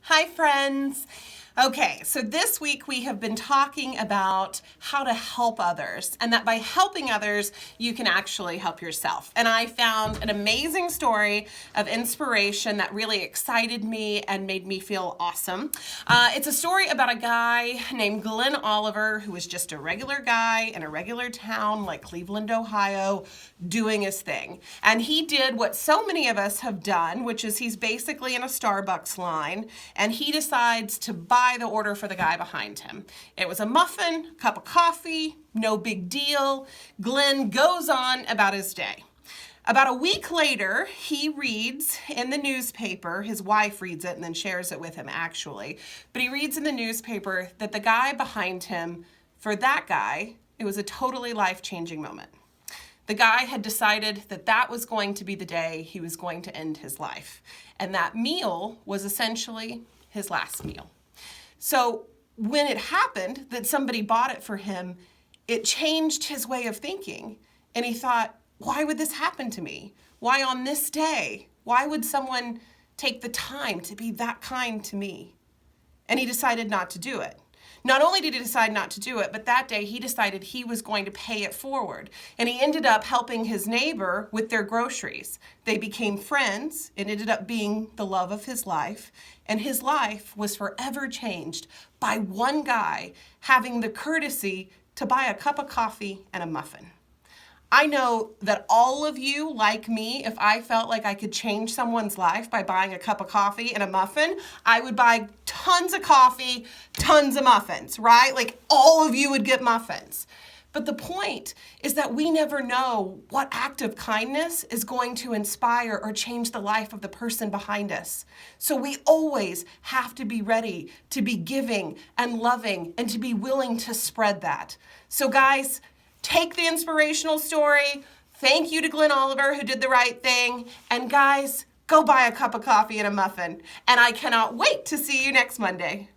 Hi, friends. Okay, so this week we have been talking about how to help others, and that by helping others, you can actually help yourself. And I found an amazing story of inspiration that really excited me and made me feel awesome. It's a story about a guy named Glenn Oliver, who was just a regular guy in a regular town like Cleveland, Ohio, doing his thing. And he did what so many of us have done, which is he's basically in a Starbucks line, and he decides to buy the order for the guy behind him. It was a muffin, cup of coffee, no big deal. Glenn goes on about his day. About a week later, he reads in the newspaper, his wife reads it and then shares it with him actually, but he reads in the newspaper that the guy behind him, for that guy, it was a totally life-changing moment. The guy had decided that that was going to be the day he was going to end his life. And that meal was essentially his last meal. So when it happened that somebody bought it for him, it changed his way of thinking. And he thought, why would this happen to me? Why on this day? Why would someone take the time to be that kind to me? And he decided not to do it. Not only did he decide not to do it, but that day he decided he was going to pay it forward. And he ended up helping his neighbor with their groceries. They became friends. It ended up being the love of his life. And his life was forever changed by one guy having the courtesy to buy a cup of coffee and a muffin. I know that all of you, like me, if I felt like I could change someone's life by buying a cup of coffee and a muffin, I would buy tons of coffee, tons of muffins, right? Like all of you would get muffins. But the point is that we never know what act of kindness is going to inspire or change the life of the person behind us. So we always have to be ready to be giving and loving and to be willing to spread that. So guys, take the inspirational story. Thank you to Glenn Oliver who did the right thing. And guys, go buy a cup of coffee and a muffin. And I cannot wait to see you next Monday.